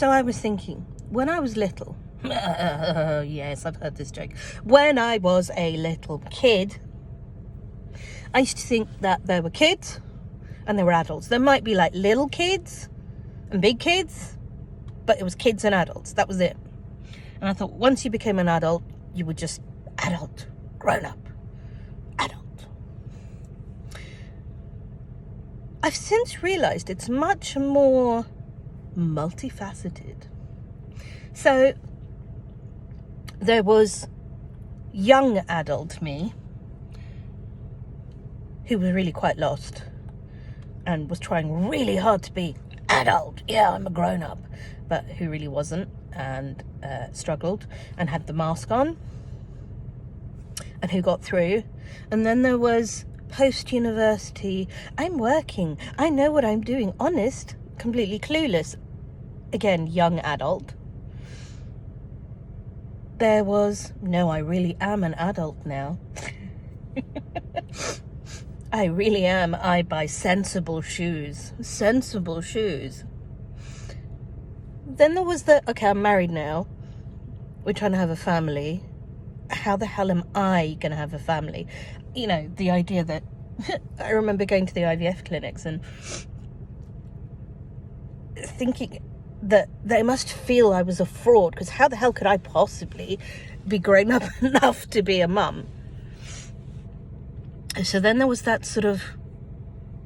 So I was thinking, when I was little, yes, I've heard this joke. When I was a little kid, I used to think that there were kids and there were adults. There might be like little kids and big kids, but it was kids and adults. That was it. And I thought once you became an adult, you were just adult, grown up, adult. I've since realized it's much more multifaceted. So there was young adult me who was really quite lost and was trying really hard to be adult. Yeah, I'm a grown-up, but who really wasn't, and struggled and had the mask on, and who got through. And then there was post-university, I'm working, I know what I'm doing, honest, completely clueless, again, young adult. There was, no, I really am an adult now. I really am. I buy sensible shoes. Sensible shoes. Then there was the, okay, I'm married now. We're trying to have a family. How the hell am I going to have a family? You know, the idea that, I remember going to the IVF clinics and thinking that they must feel I was a fraud, because how the hell could I possibly be grown up enough to be a mum? So then there was that sort of,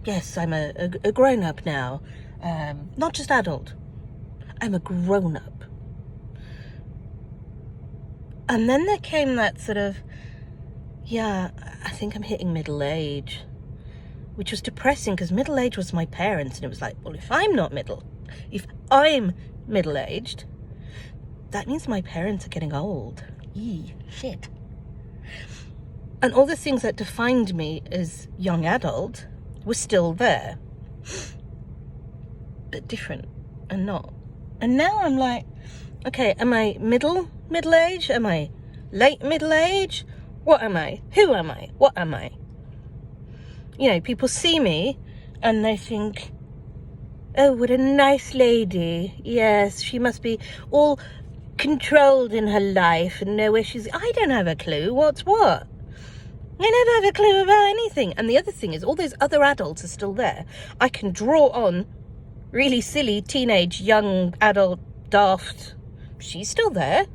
yes, I'm a grown-up now. Not just adult. I'm a grown-up. And then there came that sort of, yeah, I think I'm hitting middle age. Which was depressing, because middle age was my parents. And it was like, well, if I'm middle-aged, that means my parents are getting old. Yee, shit. And all the things that defined me as young adult were still there, but different and not. And now I'm like, okay, am I middle age? Am I late middle age? What am I? Who am I? What am I? You know, people see me and they think, oh, what a nice lady. Yes, she must be all controlled in her life and know where she's... I don't have a clue what's what. I never have a clue about anything. And the other thing is, all those other adults are still there. I can draw on really silly teenage, young, adult, daft. She's still there.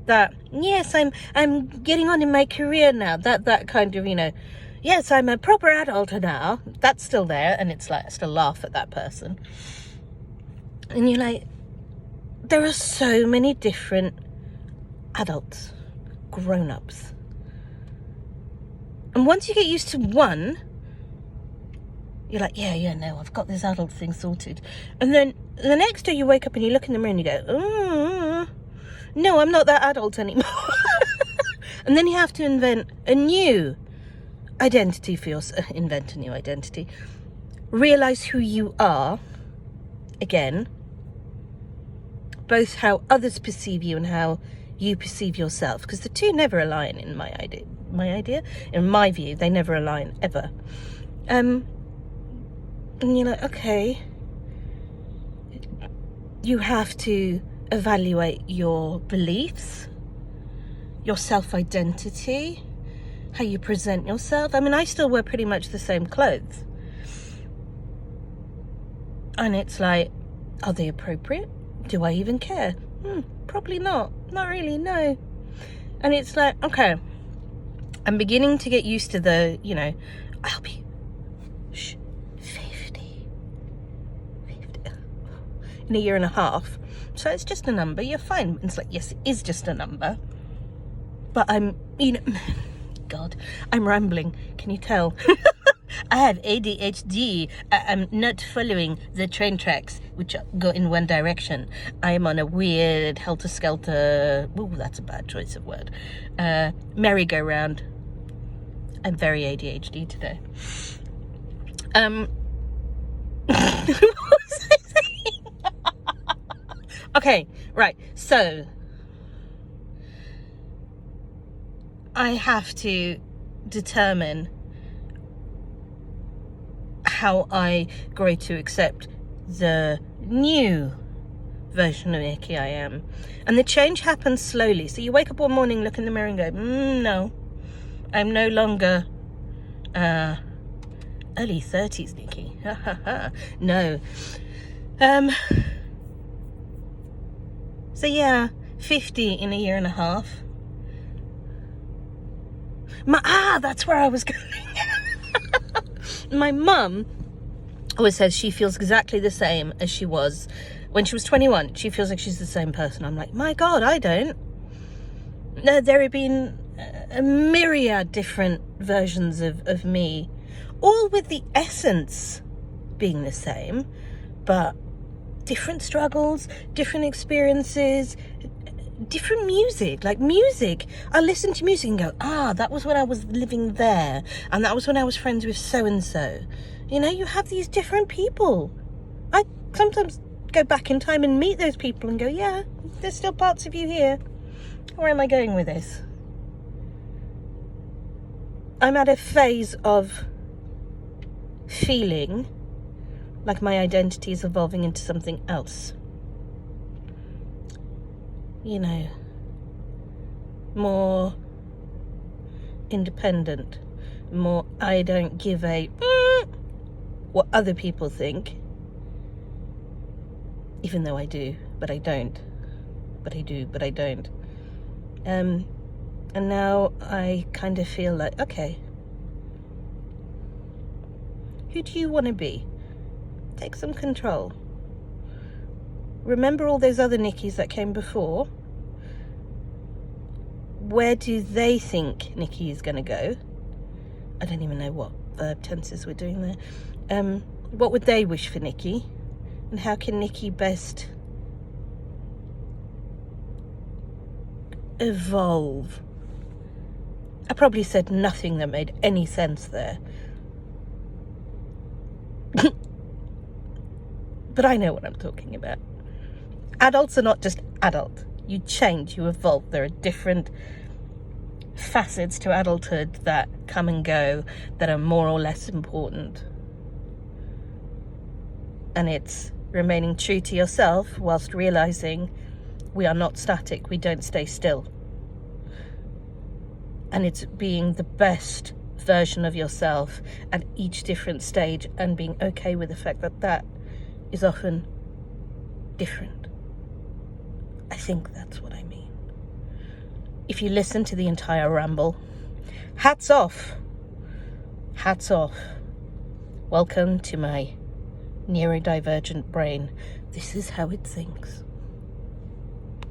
That, yes, I'm getting on in my career now. That kind of, you know, yes, I'm a proper adult now. That's still there. And it's like, I still laugh at that person. And you're like, there are so many different adults, grown-ups. And once you get used to one, you're like, yeah, no, I've got this adult thing sorted. And then the next day you wake up and you look in the mirror and you go, no, I'm not that adult anymore. And then you have to invent a new identity for yourself. Invent a new identity. Realize who you are, again. Both how others perceive you and how you perceive yourself. Because the two never align in my idea. In my view, they never align, ever. And you're like, okay, you have to evaluate your beliefs, your self-identity, how you present yourself. I mean, I still wear pretty much the same clothes. And it's like, are they appropriate? Do I even care? Probably not. Not really, no. And it's like, okay, I'm beginning to get used to the, you know, I'll be 50 in a year and a half. So it's just a number. You're fine. It's like, yes, it is just a number. But I'm, you know, God, I'm rambling. Can you tell? I have ADHD. I'm not following the train tracks, which go in one direction. I am on a weird helter-skelter, ooh, that's a bad choice of word, merry-go-round. I'm very ADHD today. What was I saying? Okay, right, so I have to determine how I grow to accept the new version of Nikki I am. And the change happens slowly. So you wake up one morning, look in the mirror and go, no, I'm no longer early 30s Nikki. No. So yeah, 50 in a year and a half. That's where I was going. My mum always says she feels exactly the same as she was when she was 21. She feels like she's the same person. I'm like, my God, I don't. There have been a myriad different versions of me, all with the essence being the same, but different struggles, different experiences, different music. Like music, I listen to music and go, that was when I was living there, and that was when I was friends with so and so. You know, you have these different people. I sometimes go back in time and meet those people and go, yeah, there's still parts of you here. Where am I going with this? I'm at a phase of feeling like my identity is evolving into something else. You know, more independent, more I don't give a what other people think, even though I do, but I don't, but I do, but I don't. And now I kind of feel like, okay, who do you want to be? Take some control. Remember all those other Nickis that came before? Where do they think Nikki is going to go? I don't even know what verb tenses we're doing there. What would they wish for Nikki? And how can Nikki best evolve? I probably said nothing that made any sense there. But I know what I'm talking about. Adults are not just adult. You change, you evolve. There are different facets to adulthood that come and go, that are more or less important. And it's remaining true to yourself whilst realizing we are not static, we don't stay still. And it's being the best version of yourself at each different stage and being okay with the fact that that is often different. I think that's what I mean. If you listen to the entire ramble, hats off. Hats off. Welcome to my neurodivergent brain. This is how it thinks.